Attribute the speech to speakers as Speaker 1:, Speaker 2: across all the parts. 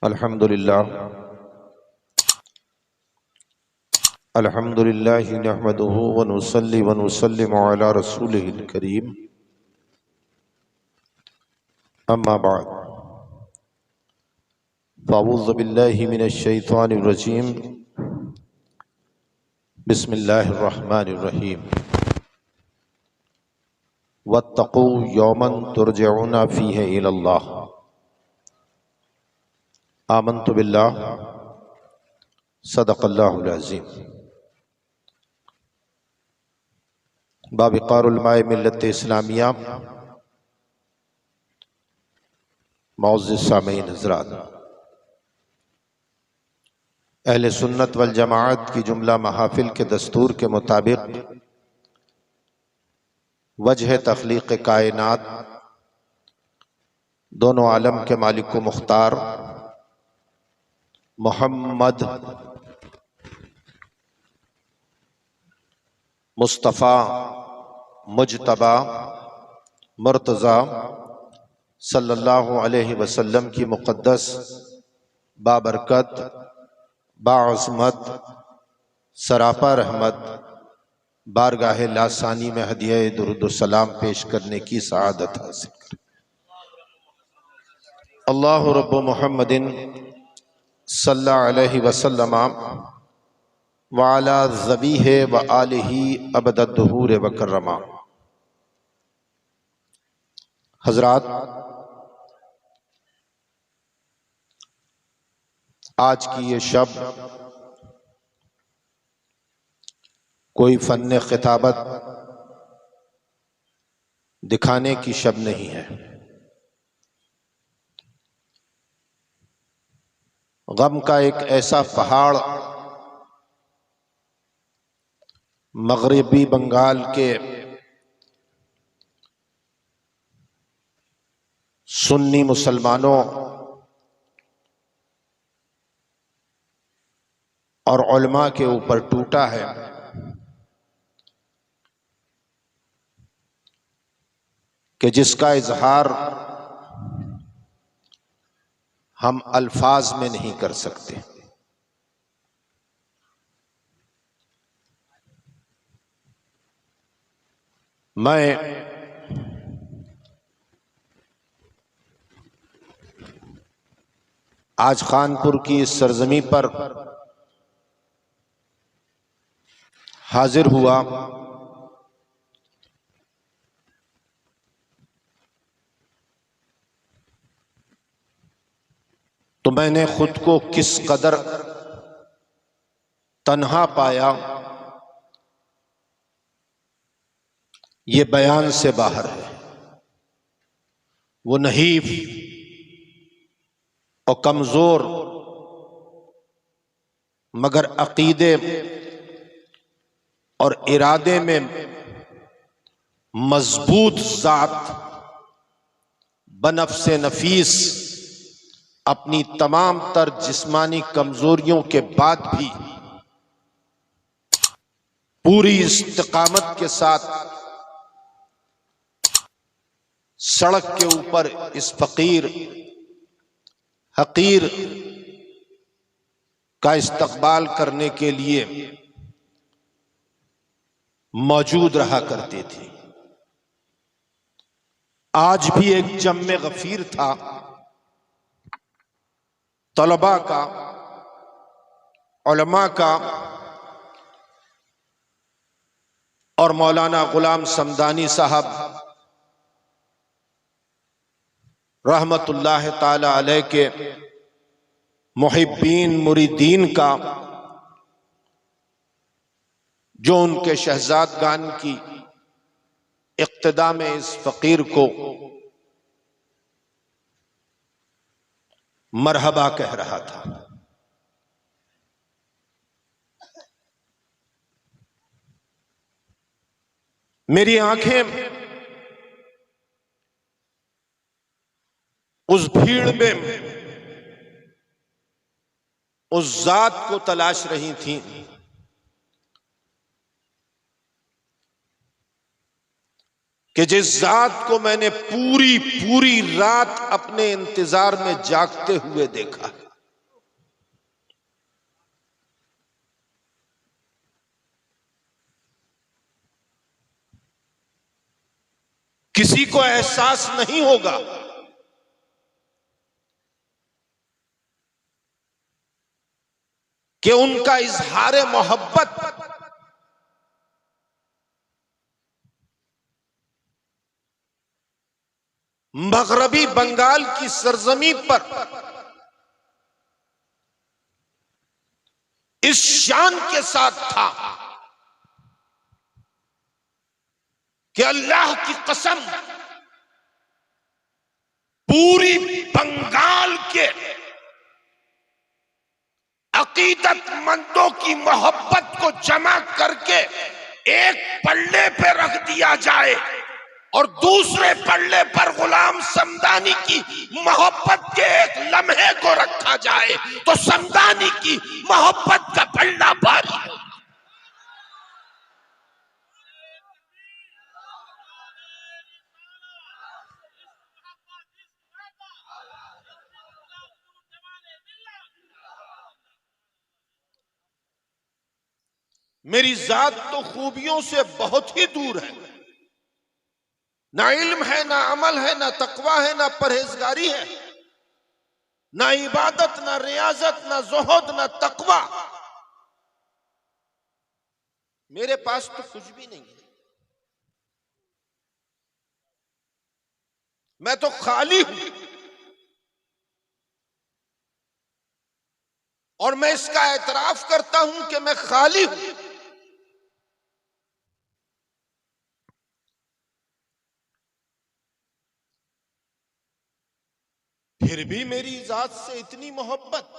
Speaker 1: अल्हम्दुलिल्लाह अल्हम्दुलिल्लाहि नहमदुहु व नुसल्ली व नुसल्लिमु अला रसूलिहिल करीम। अम्मा बाद फ़अऊज़ु बिल्लाहि मिनश शैतानिर रजीम। बिस्मिल्लाहिर रहमानिर रहीम। वत्तक़ू यौमन तुरजऊना फ़ीहि इलल्लाह। आमन्तु बिल्लाह सदक़ल्लाहुल अज़ीम। बाबिक़ारुल माए मिल्लत इस्लामिया मुअज़्ज़िज़ सामीईन हज़रात, अहले सुन्नत वल जमाअत की जुमला महाफिल के दस्तूर के मुताबिक वजह तख्लीक़ कायनात, दोनों आलम के मालिक व मुख्तार मोहम्मद मुस्तफ़ा मुजतबा मुर्तज़ा सल्लल्लाहु अलैहि वसल्लम की मुक़द्दस बाबरकत बाअज़मत सरापा रहमत बारगाह लासानी में हदिया दुरूद सलाम पेश करने की सआदत हासिल करें। अल्लाहु रब्बु मुहम्मदिन सल्लल्लाहु अलैहि वसल्लम व अला ज़बीहे व आलिही अबदद दुहूर व कर्रमा। हज़रात, आज की ये शब कोई फन्ने खिताबत दिखाने की शब नहीं है। गम का एक ऐसा पहाड़ मगरिबी बंगाल के सुन्नी मुसलमानों और उलमा के ऊपर टूटा है कि जिसका इजहार हम अल्फाज में नहीं कर सकते। मैं आज कानपुर की इस सरजमी पर हाजिर हुआ तो मैंने खुद को किस कदर तन्हा पाया, ये बयान से बाहर है। वो नहीफ और कमजोर मगर अकीदे और इरादे में मजबूत जात बनफ्से नफीस अपनी तमाम तर जिस्मानी कमजोरियों के बाद भी पूरी इस्तिकामत के साथ सड़क के ऊपर इस फकीर हकीर का इस्तकबाल करने के लिए मौजूद रहा करते थे। आज भी एक जम्मे गफीर था तलबा का, उलमा का और मौलाना गुलाम समदानी साहब रहमतुल्लाह ताला अलैह के मुहिब्बीन मुरीदीन का, जो उनके शहजादगान की इक्तिदा में इस फकीर को मरहबा कह रहा था। मेरी आंखें उस भीड़ में उस जात को तलाश रही थीं कि जिस जात को मैंने पूरी रात अपने इंतजार में जागते हुए देखा। किसी को एहसास नहीं होगा कि उनका इजहार मोहब्बत मगरबी बंगाल की सरजमी पर इस शान के साथ था कि अल्लाह की कसम, पूरी बंगाल के अकीदतमंदों की मोहब्बत को जमा करके एक पल्ले पे रख दिया जाए और दूसरे पल्ले पर गुलाम समदानी की मोहब्बत के एक लम्हे को रखा जाए तो समदानी की मोहब्बत का पल्ला भारी है। मेरी जात तो खूबियों से बहुत ही दूर है, ना इल्म है, ना अमल है, ना तकवा है, ना परहेजगारी है, ना इबादत, ना रियाजत, ना ज़ुहद, ना तकवा। मेरे पास तो कुछ भी नहीं है। मैं तो खाली हूं और मैं इसका एतराफ करता हूं कि मैं खाली हूं। फिर भी मेरी जात से इतनी मोहब्बत।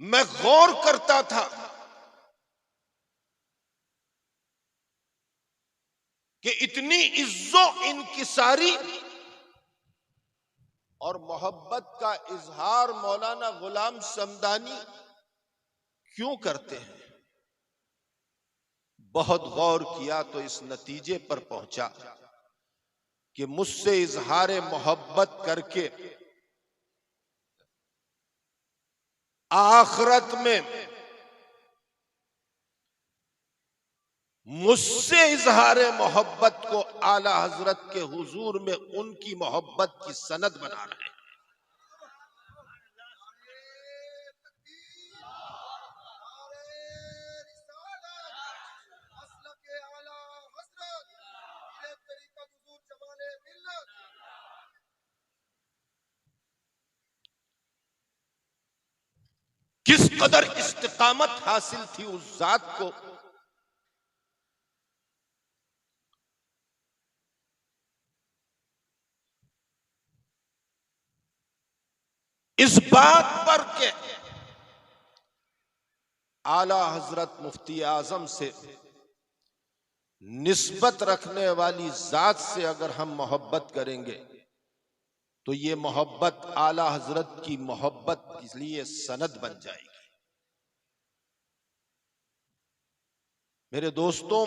Speaker 1: मैं गौर करता था कि इतनी इज्जो इनकिसारी और मोहब्बत का इजहार मौलाना गुलाम समदानी क्यों करते हैं। बहुत गौर किया तो इस नतीजे पर पहुंचा कि मुझसे इजहार मोहब्बत करके आखिरत में मुझसे इजहार मोहब्बत को आला हजरत के हुजूर में उनकी मोहब्बत की सनद बना रहे हैं। किस कदर इस्तिकामत हासिल थी उस जात को इस बात पर के आला हजरत मुफ्ती आजम से निस्बत रखने वाली जात से अगर हम मोहब्बत करेंगे तो ये मोहब्बत आला हजरत की मोहब्बत के लिए सनद बन जाएगी। मेरे दोस्तों,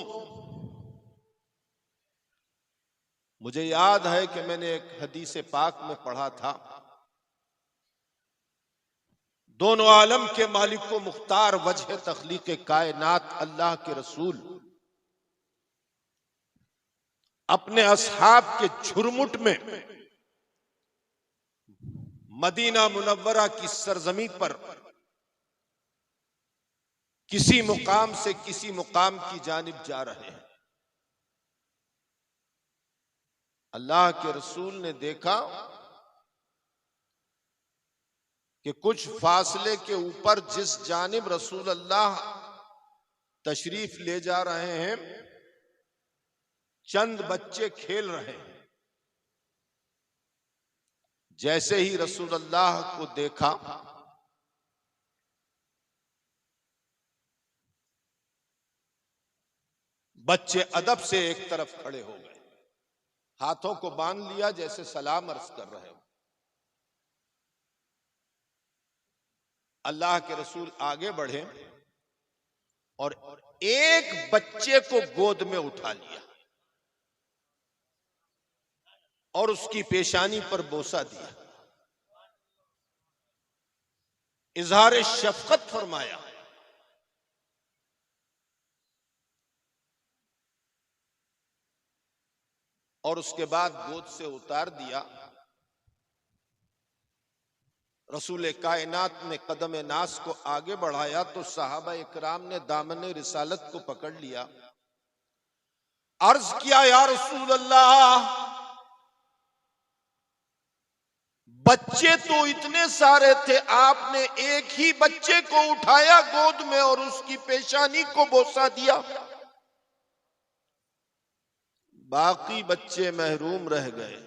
Speaker 1: मुझे याद है कि मैंने एक हदीस पाक में पढ़ा था, दोनों आलम के मालिक को मुख्तार वजह तख्लीक कायनात अल्लाह के रसूल अपने असहाब के झुरमुट में मदीना मुनव्वरा की सरजमी पर किसी मुकाम से किसी मुकाम की जानिब जा रहे हैं। अल्लाह के रसूल ने देखा कि कुछ फासले के ऊपर जिस जानिब रसूल अल्लाह तशरीफ ले जा रहे हैं चंद बच्चे खेल रहे हैं। जैसे ही रसूल अल्लाह को देखा बच्चे अदब से एक तरफ खड़े हो गए, हाथों को बांध लिया जैसे सलाम अर्ज कर रहे हो। अल्लाह के रसूल आगे बढ़े और एक बच्चे को गोद में उठा लिया और उसकी पेशानी पर बोसा दिया, इजहार शफकत फरमाया। और उसके बाद गोद से उतार दिया। रसूल कायनात ने कदम नास को आगे बढ़ाया तो सहाबा इकराम ने दामन रिसालत को पकड़ लिया। अर्ज किया, या रसूल अल्लाह, बच्चे तो इतने सारे थे, आपने एक ही बच्चे को उठाया गोद में और उसकी पेशानी को बोसा दिया, बाकी बच्चे महरूम रह गए।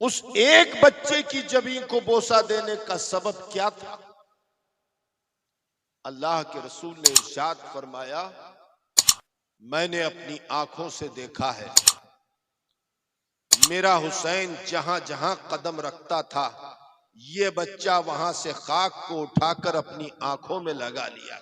Speaker 1: उस एक बच्चे की जबीन को बोसा देने का सबब क्या था? अल्लाह के रसूल ने इरशाद फरमाया, मैंने अपनी आंखों से देखा है, मेरा हुसैन जहां जहां कदम रखता था, ये बच्चा वहां से खाक को उठाकर अपनी आंखों में लगा लिया।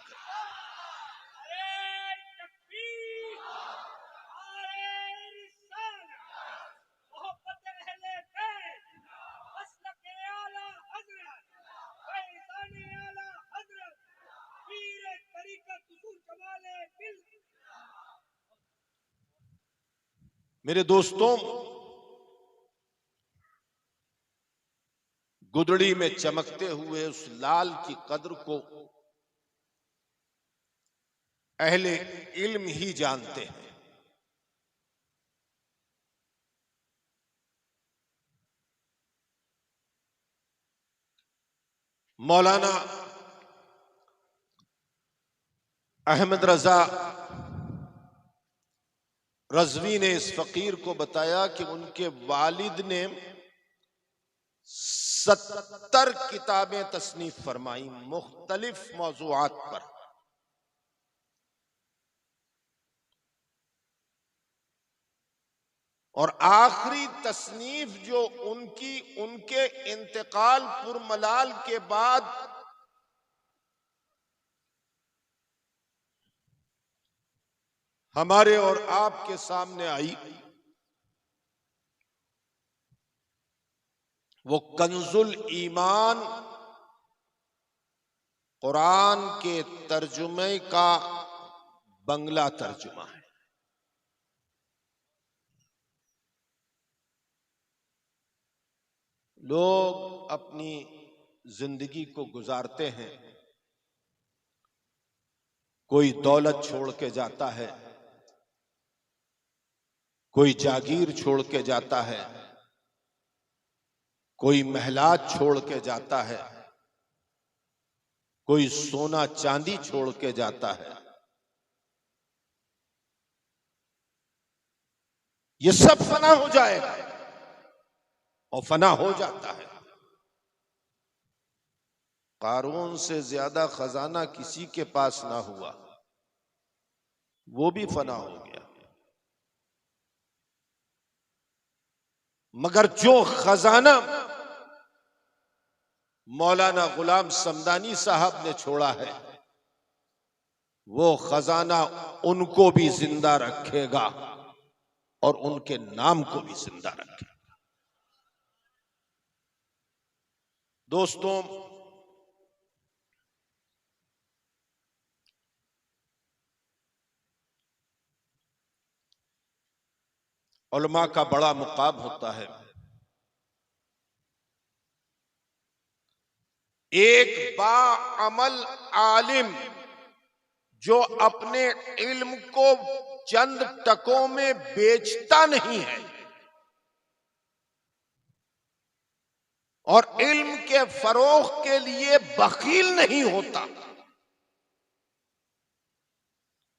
Speaker 1: मेरे दोस्तों, गुदड़ी में चमकते हुए उस लाल की कद्र को अहले इल्म ही जानते हैं। मौलाना अहमद रजा रजवी ने इस फकीर को बताया कि उनके वालिद ने 70 किताबें तसनीफ फरमाई मुख्तलिफ मौज़ूआत पर। और आखिरी तसनीफ जो उनके इंतकाल पुरमलाल के बाद हमारे और आपके सामने आई, वो कंजुल ईमान कुरान के तर्जुमे का बंगला तर्जुमा है। लोग अपनी जिंदगी को गुजारते हैं, कोई दौलत छोड़ के जाता है, कोई जागीर छोड़ के जाता है, कोई महलात छोड़ के जाता है, कोई सोना चांदी छोड़ के जाता है। ये सब फना हो जाएगा और फना हो जाता है। कारून से ज्यादा खजाना किसी के पास ना हुआ, वो भी फना हो गया। मगर जो खजाना मौलाना गुलाम समदानी साहब ने छोड़ा है, वो खजाना उनको भी जिंदा रखेगा और उनके नाम को भी जिंदा रखेगा। दोस्तों, उलमा का बड़ा मुकाम होता है। एक बाअमल आलिम जो अपने इल्म को चंद टकों में बेचता नहीं है और इल्म के फरोग के लिए बखील नहीं होता।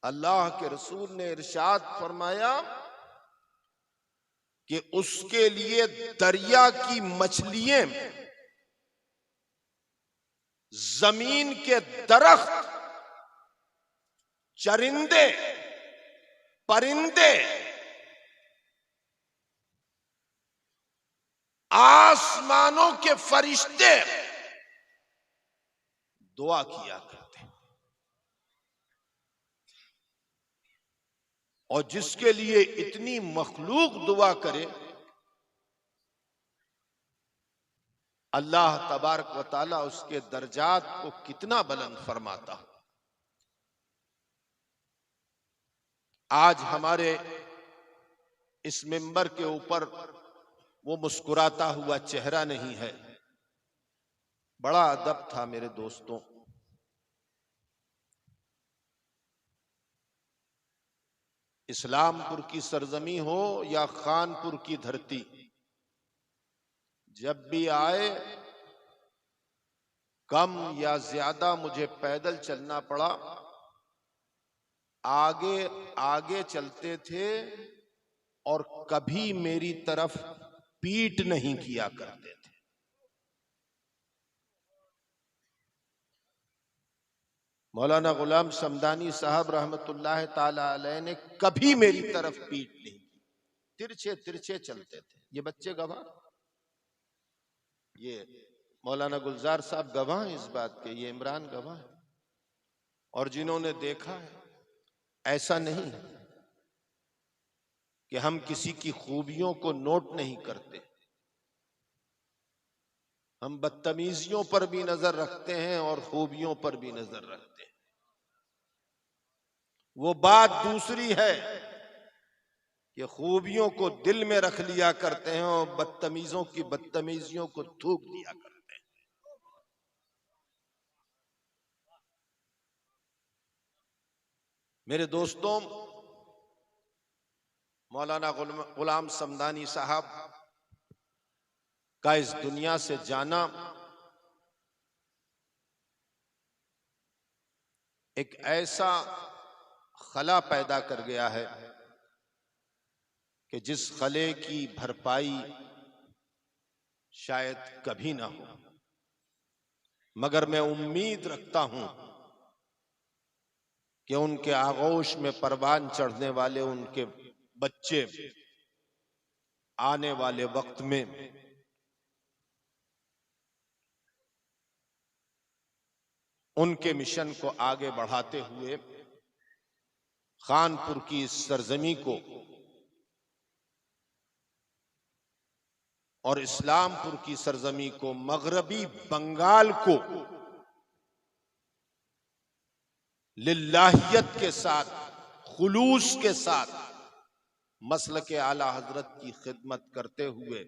Speaker 1: अल्लाह के रसूल ने इरशाद फरमाया कि उसके लिए दरिया की मछलियां, जमीन के दरख्त, चरिंदे, परिंदे, आसमानों के फरिश्ते दुआ किया करते हैं। और जिसके लिए इतनी मखलूक दुआ करे, अल्लाह तबारक व तआला उसके दर्जात को कितना बुलंद फरमाता। आज हमारे इस मिंबर के ऊपर वो मुस्कुराता हुआ चेहरा नहीं है। बड़ा अदब था मेरे दोस्तों। इस्लामपुर की सरजमी हो या खानपुर की धरती, जब भी आए कम या ज्यादा मुझे पैदल चलना पड़ा, आगे आगे चलते थे और कभी मेरी तरफ पीठ नहीं किया करते थे। मौलाना गुलाम समदानी साहब रहमतुल्लाह ताला अलैह ने कभी मेरी तरफ पीठ नहीं की, तिरछे तिरछे चलते थे। ये बच्चे गवाह, ये मौलाना गुलजार साहब गवाह इस बात के, ये इमरान गवाह है। और जिन्होंने देखा है, ऐसा नहीं है कि हम किसी की खूबियों को नोट नहीं करते, हम बदतमीजियों पर भी नजर रखते हैं और खूबियों पर भी नजर रखते हैं। वो बात दूसरी है कि खूबियों को दिल में रख लिया करते हैं और बदतमीजों की बदतमीजियों को थूक दिया करते हैं। मेरे दोस्तों, मौलाना गुलाम समदानी साहब का इस दुनिया से जाना एक ऐसा खला पैदा कर गया है कि जिस खले की भरपाई शायद कभी ना हो। मगर मैं उम्मीद रखता हूं कि उनके आगोश में परवान चढ़ने वाले उनके बच्चे आने वाले वक्त में उनके मिशन को आगे बढ़ाते हुए खानपुर की इस सरजमी को और इस्लामपुर की सरजमी को, मगरबी बंगाल को लिल्लाहियत के साथ, खुलूस के साथ मसलके आला हजरत की खिदमत करते हुए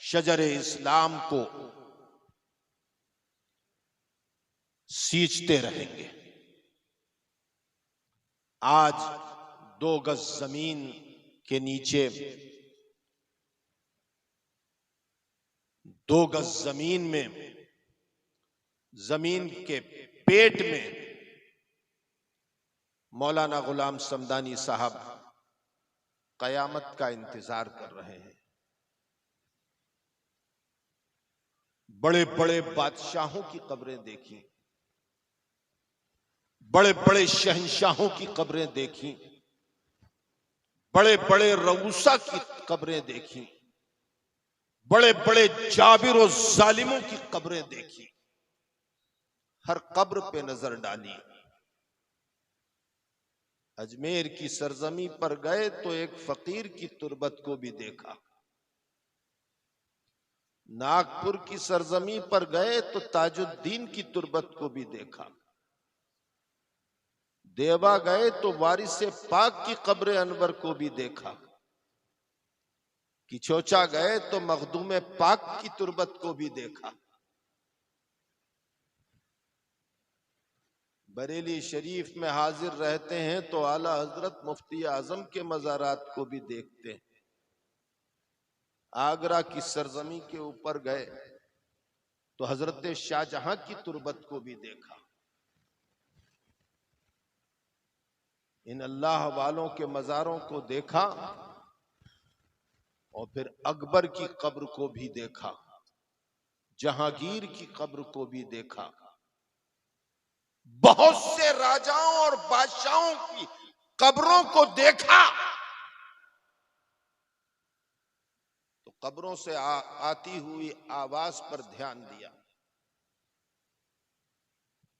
Speaker 1: शजर इस्लाम को सींचते रहेंगे। आज 2 गज जमीन के नीचे, 2 गज जमीन में, जमीन के पेट में मौलाना गुलाम समदानी साहब कयामत का इंतजार कर रहे हैं। बड़े बड़े बादशाहों की कब्रें देखी, बड़े बड़े शहंशाहों की कब्रें देखी, बड़े बड़े रऊसा की कब्रें देखी, बड़े बड़े जाबिर और जालिमों की कब्रें देखी। हर कब्र पे नजर डाली। अजमेर की सरजमी पर गए तो एक फकीर की तुरबत को भी देखा। नागपुर की सरजमी पर गए तो ताजुद्दीन की तुरबत को भी देखा। देवा गए तो वारिस पाक की कब्र अनवर को भी देखा। किचोचा गए तो मखदूम पाक की तुरबत को भी देखा। बरेली शरीफ में हाजिर रहते हैं तो आला हजरत मुफ्ती आजम के मज़ारात को भी देखते हैं। आगरा की सरजमी के ऊपर गए तो हजरत शाहजहां की तुरबत को भी देखा। इन अल्लाह वालों के मज़ारों को देखा और फिर अकबर की कब्र को भी देखा, जहांगीर की कब्र को भी देखा, बहुत से राजाओं और बादशाहों की कब्रों को देखा। तो कब्रों से आती हुई आवाज पर ध्यान दिया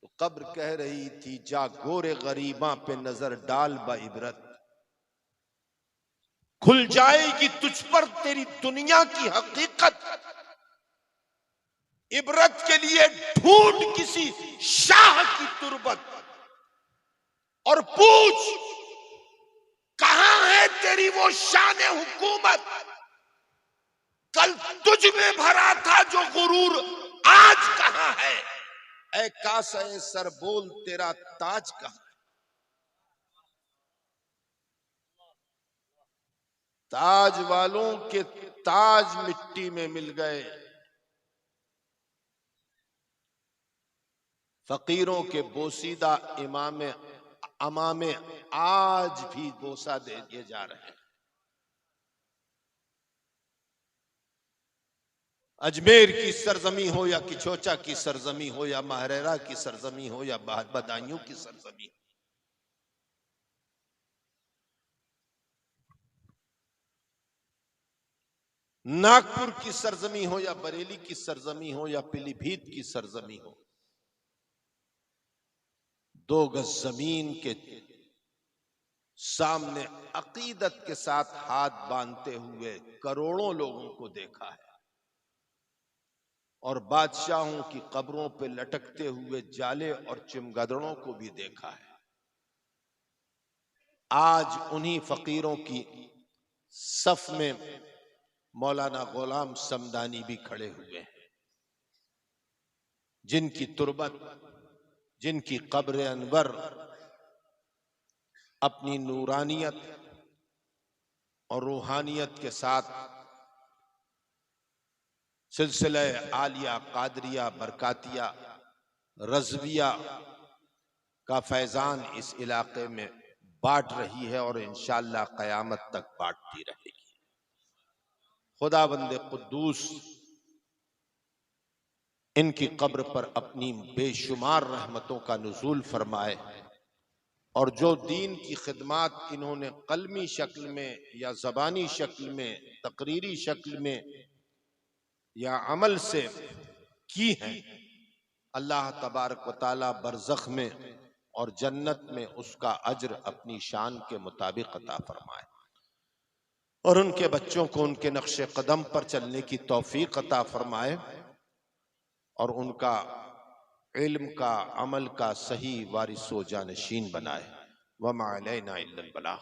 Speaker 1: तो कब्र कह रही थी, जा गोरे गरीबा पे नजर डाल बा इबरत, खुल जाएगी तुझ पर तेरी दुनिया की हकीकत। इबरत के लिए ढूंढ किसी शाह की तुरबत और पूछ कहां है तेरी वो शान हुकूमत, कल तुझ में भरा था जो गुरूर, आज कहां है। ऐ कासे सर बोल तेरा ताज कहां। ताज वालों के ताज मिट्टी में मिल गए, फकीरों के बोसीदा अमामे आज भी बोसा दे दिए जा रहे हैं। अजमेर की सरजमी हो या किचोचा की सरजमी हो या महरेरा की सरजमी हो या बदायूं की सरजमी हो, नागपुर की सरजमी हो या बरेली की सरजमी हो या पीलीभीत की सरजमी हो, 2 गज जमीन के सामने अकीदत के साथ हाथ बांधते हुए करोड़ों लोगों को देखा है और बादशाहों की कब्रों पे लटकते हुए जाले और चिमगदड़ों को भी देखा है। आज उन्हीं फकीरों की सफ में मौलाना गुलाम समदानी भी खड़े हुए हैं, जिनकी तुरबत, जिनकी कब्र अनवर अपनी नूरानियत और रूहानियत के साथ सिलसिला आलिया, कादरिया, बरकातिया, रज़विया का फैजान इस इलाके में बांट रही है और इंशाअल्लाह क़यामत तक बांटती रहेगी। खुदाबंद कुद्दूस इनकी कब्र पर अपनी बेशुमार रहमतों का नुज़ूल फरमाए और जो दीन की खिदमत इन्होंने कलमी शक्ल में या ज़बानी शक्ल में, तकरीरी शक्ल में या अमल से की है, अल्लाह तबारक व तआला बरज़ख में और जन्नत में उसका अज्र अपनी शान के मुताबिक अता फरमाए और उनके बच्चों को उनके नक्शे कदम पर चलने की तौफीक अता फरमाए और उनका इल्म का, अमल का सही वारिसो जानशीन बनाए। वमा अलैना इल्लल बलाग।